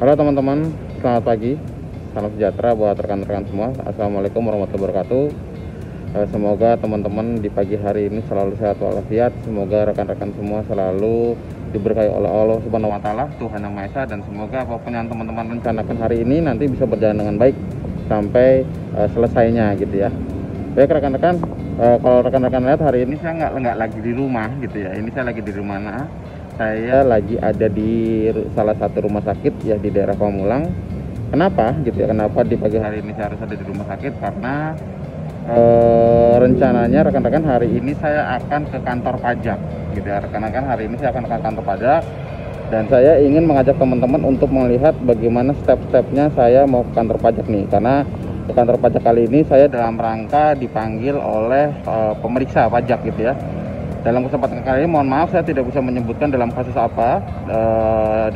Halo teman-teman, selamat pagi, salam sejahtera buat rekan-rekan semua. Assalamualaikum warahmatullahi wabarakatuh. Semoga teman-teman di pagi hari ini selalu sehat walafiat. Semoga rekan-rekan semua selalu diberkahi oleh Allah Subhanahu wa Ta'ala, Tuhan Yang Maha Esa, dan semoga apapun yang teman-teman rencanakan hari ini nanti bisa berjalan dengan baik sampai selesainya gitu ya. Baik rekan-rekan, kalau rekan-rekan lihat hari ini saya nggak lagi di rumah gitu ya. Ini saya lagi di rumah mana? Saya lagi ada di salah satu rumah sakit ya di daerah Pamulang. Kenapa gitu ya? Kenapa di pagi hari ini saya harus ada di rumah sakit? Karena rencananya rekan-rekan hari ini saya akan ke kantor pajak gitu ya. Rekan-rekan hari ini saya akan ke kantor pajak dan saya ingin mengajak teman-teman untuk melihat bagaimana step-stepnya saya mau ke kantor pajak nih. Karena ke kantor pajak kali ini saya dalam rangka dipanggil oleh pemeriksa pajak gitu ya. Dalam kesempatan kali ini mohon maaf saya tidak bisa menyebutkan dalam kasus apa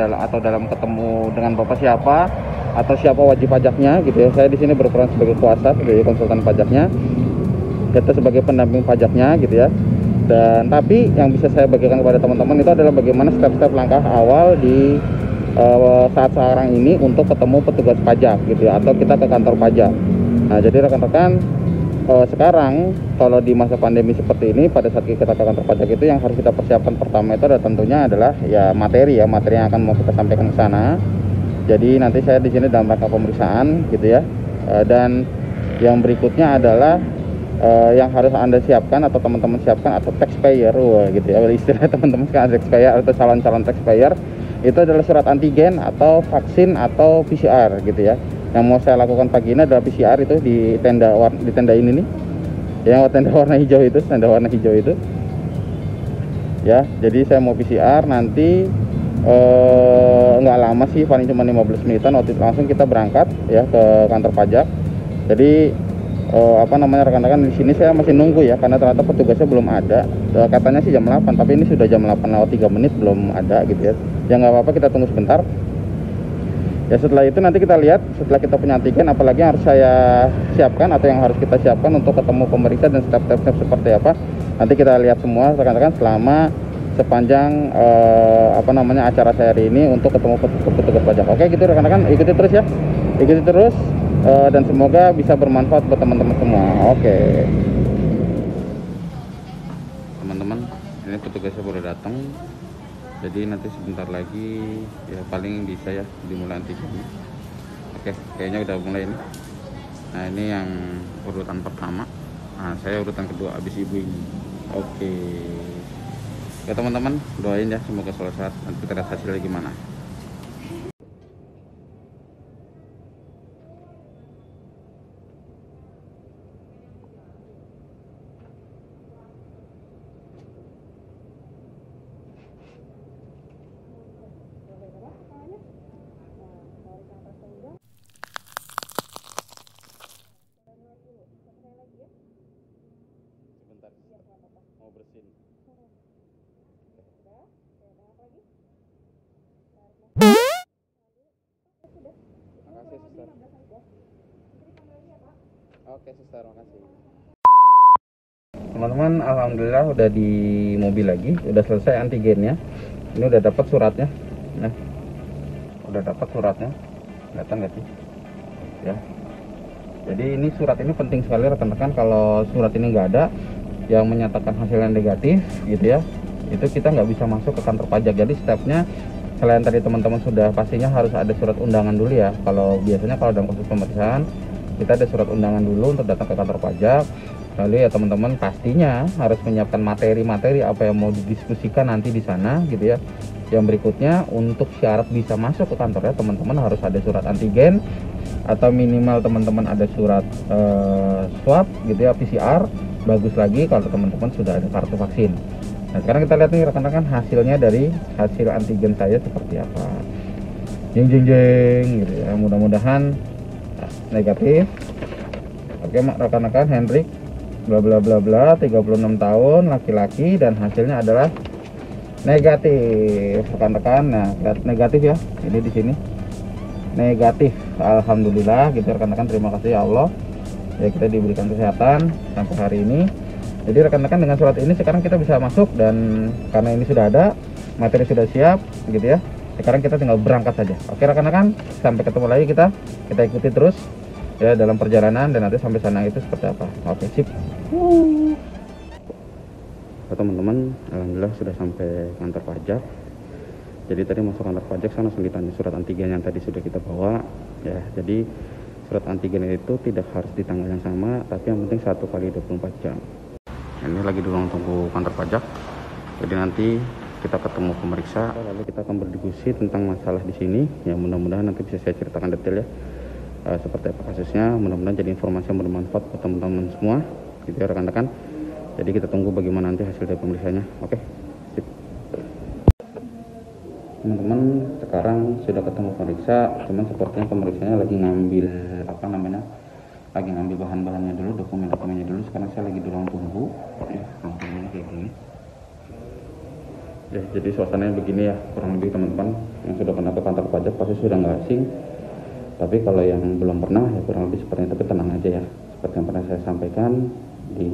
atau dalam ketemu dengan bapak siapa atau siapa wajib pajaknya gitu ya. Saya di sini berperan sebagai kuasa, sebagai konsultan pajaknya, kita sebagai pendamping pajaknya gitu ya. Dan tapi yang bisa saya bagikan kepada teman-teman itu adalah bagaimana step-step langkah awal di saat sekarang ini untuk ketemu petugas pajak gitu ya, atau kita ke kantor pajak. Nah jadi rekan-rekan, sekarang kalau di masa pandemi seperti ini, pada saat kita ke kantor pajak itu yang harus kita persiapkan pertama itu tentunya adalah ya materi yang akan mau kita sampaikan ke sana. Jadi nanti saya di sini dalam rangka pemeriksaan gitu ya. Dan yang berikutnya adalah yang harus Anda siapkan atau teman-teman siapkan atau taxpayer gitu ya. Istilah teman-teman sekarang taxpayer atau calon-calon taxpayer itu adalah surat antigen atau vaksin atau PCR gitu ya. Yang mau saya lakukan pagi ini adalah PCR itu di tenda ini nih. Yang tenda warna hijau itu. Ya, jadi saya mau PCR nanti nggak lama sih, paling cuma 15 menitan langsung kita berangkat ya ke kantor pajak. Jadi rekan-rekan di sini saya masih nunggu ya karena ternyata petugasnya belum ada. Katanya sih jam 8, tapi ini sudah jam 8 lewat 3 menit belum ada gitu ya. Ya nggak apa-apa, kita tunggu sebentar. Ya setelah itu nanti kita lihat, setelah kita punya antigen apalagi yang harus saya siapkan atau yang harus kita siapkan untuk ketemu pemeriksa dan step-step seperti apa. Nanti kita lihat semua rekan-rekan selama sepanjang acara saya hari ini untuk ketemu petugas pajak. Oke gitu rekan-rekan, ikuti terus ya. Ikuti terus dan semoga bisa bermanfaat buat teman-teman semua. Oke. Teman-teman, ini petugasnya baru datang. Jadi nanti sebentar lagi ya paling bisa ya dimulai antigen. Oke, kayaknya udah mulai ini. Nah ini yang urutan pertama. Nah saya urutan kedua abis ibu ini. Oke. Ya teman-teman doain ya semoga selalu sehat. Nanti kita lihat hasilnya gimana. Mau bersin. Makasih suster. Oke suster, makasih. Teman-teman, alhamdulillah udah di mobil lagi, udah selesai antigennya. Ini udah dapat suratnya. Nah, udah dapat suratnya. Kelihatan nggak sih? Ya. Jadi ini surat ini penting sekali rekan-rekan. Kalau surat ini nggak ada yang menyatakan hasilnya negatif gitu ya, itu kita nggak bisa masuk ke kantor pajak. Jadi stepnya selain tadi teman-teman sudah pastinya harus ada surat undangan dulu ya. Kalau biasanya kalau dalam kasus pemeriksaan kita ada surat undangan dulu untuk datang ke kantor pajak. Lalu ya teman-teman pastinya harus menyiapkan materi-materi apa yang mau didiskusikan nanti di sana gitu ya. Yang berikutnya untuk syarat bisa masuk ke kantornya teman-teman harus ada surat antigen atau minimal teman-teman ada surat swab gitu ya, PCR. Bagus lagi kalau teman-teman sudah ada kartu vaksin. Nah sekarang kita lihat nih rekan-rekan hasilnya dari hasil antigen saya seperti apa. Jeng gitu ya, mudah-mudahan negatif. Oke rekan-rekan, Hendrik bla bla bla bla 36 tahun, laki-laki, dan hasilnya adalah negatif rekan-rekan. Nah lihat negatif ya, ini di sini negatif, alhamdulillah gitu rekan-rekan. Terima kasih ya Allah ya, kita diberikan kesehatan sampai hari ini. Jadi rekan-rekan dengan surat ini sekarang kita bisa masuk, dan karena ini sudah ada, materi sudah siap gitu ya. Sekarang kita tinggal berangkat saja. Oke rekan-rekan, sampai ketemu lagi, kita ikuti terus ya dalam perjalanan, dan nanti sampai sana itu seperti apa. Oke, sip. Teman-teman, alhamdulillah sudah sampai kantor pajak. Jadi tadi masuk kantor pajak, saya langsung ditanya surat antigen yang tadi sudah kita bawa ya. Jadi surat antigen itu tidak harus di tanggal yang sama, tapi yang penting 1 kali 24 jam. Ini lagi di ruang tunggu kantor pajak. Jadi nanti kita ketemu pemeriksa, lalu kita akan berdiskusi tentang masalah di sini. Ya mudah-mudahan nanti bisa saya ceritakan detail ya, seperti apa kasusnya. Mudah-mudahan jadi informasi yang bermanfaat buat teman-teman semua, gitu ya rekan-rekan. Jadi kita tunggu bagaimana nanti hasil dari pemeriksanya. Oke, sip. Teman-teman, sekarang sudah ketemu pemeriksa, cuman sepertinya pemeriksanya lagi ngambil lagi ngambil bahan-bahannya dulu, dokumen-dokumennya dulu. Sekarang saya lagi di ruang tunggu. Ya, ruang tunggunya kayak gini. Ya, jadi suasananya begini ya, kurang lebih teman-teman. Yang sudah pernah ke kantor pajak pasti sudah nggak asing. Tapi kalau yang belum pernah ya kurang lebih seperti itu. Tapi tenang aja ya, seperti yang pernah saya sampaikan di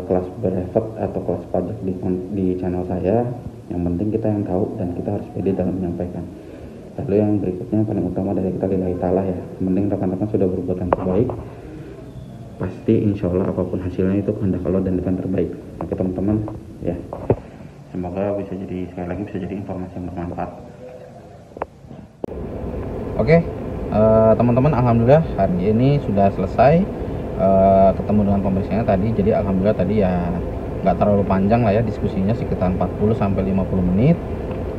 kelas berefek atau kelas pajak di channel saya. Yang penting kita yang tahu dan kita harus pede dalam menyampaikan. Lalu yang berikutnya paling utama dari kita lillahi ta'ala ya. Yang penting rekan-rekan sudah berbuat yang terbaik, pasti insya Allah apapun hasilnya itu kehendak Allah dan yang terbaik. Oke teman-teman ya, semoga bisa jadi, sekali lagi bisa jadi informasi yang bermanfaat. Oke teman-teman, alhamdulillah hari ini sudah selesai ketemu dengan pemeriksaannya tadi. Jadi alhamdulillah tadi ya nggak terlalu panjang lah ya diskusinya, sekitar 40-50 menit.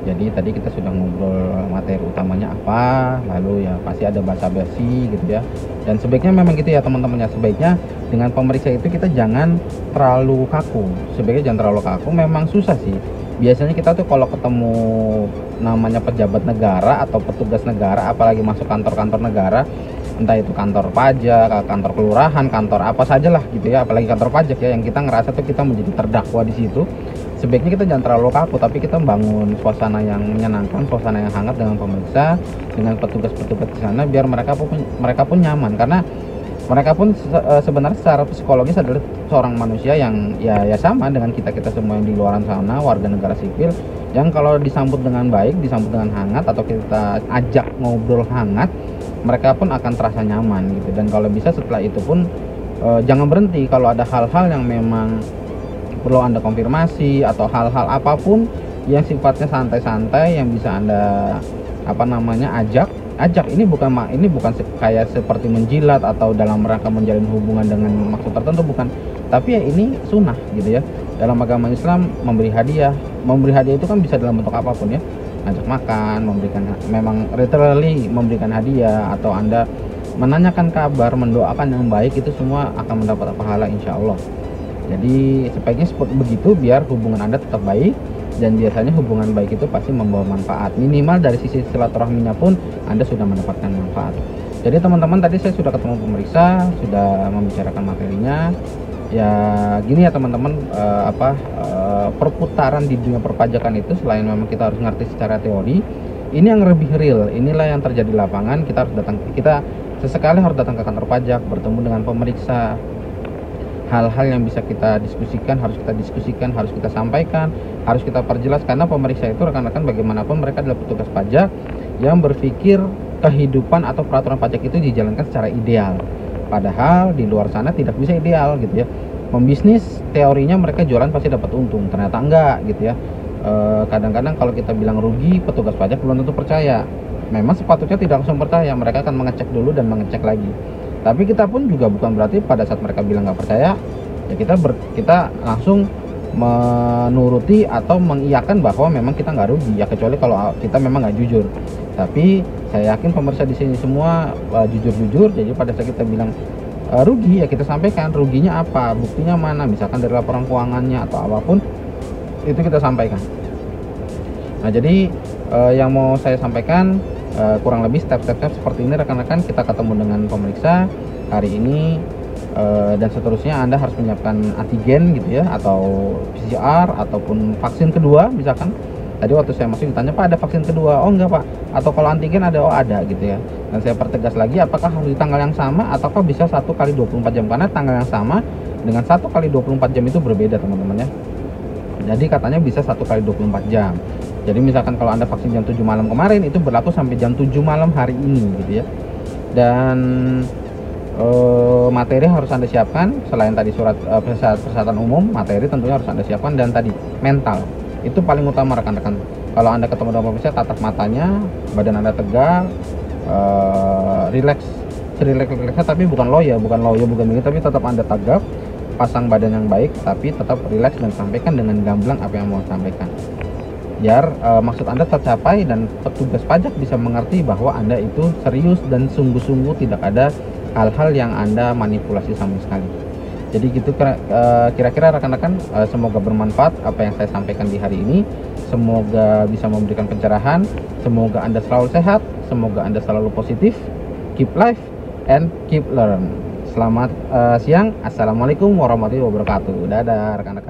Jadi tadi kita sudah ngobrol materi utamanya apa, lalu ya pasti ada basa-basi gitu ya. Dan sebaiknya memang gitu ya teman-teman ya, sebaiknya dengan pemeriksa itu kita jangan terlalu kaku. Sebaiknya jangan terlalu kaku, memang susah sih. Biasanya kita tuh kalau ketemu namanya pejabat negara atau petugas negara, apalagi masuk kantor-kantor negara, entah itu kantor pajak, kantor kelurahan, kantor apa saja lah gitu ya, apalagi kantor pajak ya, yang kita ngerasa tuh kita menjadi terdakwa di situ. Sebaiknya kita jangan terlalu kaku, tapi kita membangun suasana yang menyenangkan, suasana yang hangat dengan pemeriksa, dengan petugas-petugas di sana, biar mereka pun nyaman, karena mereka pun sebenarnya secara psikologis adalah seorang manusia yang ya sama dengan kita semua yang di luaran sana, warga negara sipil, yang kalau disambut dengan baik, disambut dengan hangat, atau kita ajak ngobrol hangat, mereka pun akan terasa nyaman gitu. Dan kalau bisa setelah itu pun jangan berhenti. Kalau ada hal-hal yang memang perlu Anda konfirmasi atau hal-hal apapun yang sifatnya santai-santai yang bisa Anda ajak, ini bukan kayak seperti menjilat atau dalam rangka menjalin hubungan dengan maksud tertentu, bukan. Tapi ya ini sunnah gitu ya. Dalam agama Islam memberi hadiah itu kan bisa dalam bentuk apapun ya. Ajak makan, memang literally memberikan hadiah, atau Anda menanyakan kabar, mendoakan yang baik, itu semua akan mendapat pahala insya Allah. Jadi sebaiknya seperti begitu biar hubungan Anda tetap baik, dan biasanya hubungan baik itu pasti membawa manfaat. Minimal dari sisi silaturahminya pun Anda sudah mendapatkan manfaat. Jadi teman-teman, tadi saya sudah ketemu pemeriksa, sudah membicarakan materinya. Ya gini ya teman-teman, perputaran di dunia perpajakan itu selain memang kita harus ngerti secara teori, ini yang lebih real, inilah yang terjadi di lapangan. Kita sesekali harus datang ke kantor pajak, bertemu dengan pemeriksa. Hal-hal yang bisa kita diskusikan, harus kita sampaikan, harus kita perjelas, karena pemeriksa itu rekan-rekan bagaimanapun mereka adalah petugas pajak yang berpikir kehidupan atau peraturan pajak itu dijalankan secara ideal. Padahal di luar sana tidak bisa ideal gitu ya. Pembisnis teorinya mereka jualan pasti dapat untung, ternyata enggak gitu ya. Kadang-kadang kalau kita bilang rugi, petugas pajak belum tentu percaya. Memang sepatutnya tidak langsung percaya, mereka akan mengecek dulu dan mengecek lagi. Tapi kita pun juga bukan berarti pada saat mereka bilang nggak percaya ya kita langsung menuruti atau mengiyakan bahwa memang kita nggak rugi ya, kecuali kalau kita memang nggak jujur. Tapi saya yakin pemirsa di sini semua jujur-jujur. Jadi pada saat kita bilang rugi ya kita sampaikan ruginya apa, buktinya mana, misalkan dari laporan keuangannya atau apapun, itu kita sampaikan. Nah jadi yang mau saya sampaikan kurang lebih step-step seperti ini rekan-rekan. Kita ketemu dengan pemeriksa hari ini dan seterusnya Anda harus menyiapkan antigen gitu ya, atau PCR ataupun vaksin kedua misalkan. Tadi waktu saya masuk ditanya, Pak ada vaksin kedua? Oh enggak Pak. Atau kalau antigen ada? Oh ada gitu ya. Dan saya pertegas lagi, apakah harus di tanggal yang sama ataukah bisa 1 kali 24 jam, karena tanggal yang sama dengan 1 kali 24 jam itu berbeda teman-teman ya. Jadi katanya bisa 1 kali 24 jam. Jadi misalkan kalau Anda vaksin jam 7 malam kemarin, itu berlaku sampai jam 7 malam hari ini gitu ya. Dan materi harus Anda siapkan selain tadi surat persyaratan umum, materi tentunya harus Anda siapkan, dan tadi mental. Itu paling utama rekan-rekan. Kalau Anda ketemu dengan pemirsa, tatap matanya, badan Anda tegak, relax, serileks-rileksnya, tapi bukan loyo, bukan begini, tapi tetap Anda tegap, pasang badan yang baik, tapi tetap rileks dan sampaikan dengan gamblang apa yang mau sampaikan. Biar maksud Anda tercapai dan petugas pajak bisa mengerti bahwa Anda itu serius dan sungguh-sungguh, tidak ada hal-hal yang Anda manipulasi sama sekali. Jadi gitu kira-kira rekan-rekan, semoga bermanfaat apa yang saya sampaikan di hari ini. Semoga bisa memberikan pencerahan, semoga Anda selalu sehat, semoga Anda selalu positif. Keep life and keep learn. Selamat siang, assalamualaikum warahmatullahi wabarakatuh. Dadah rekan-rekan.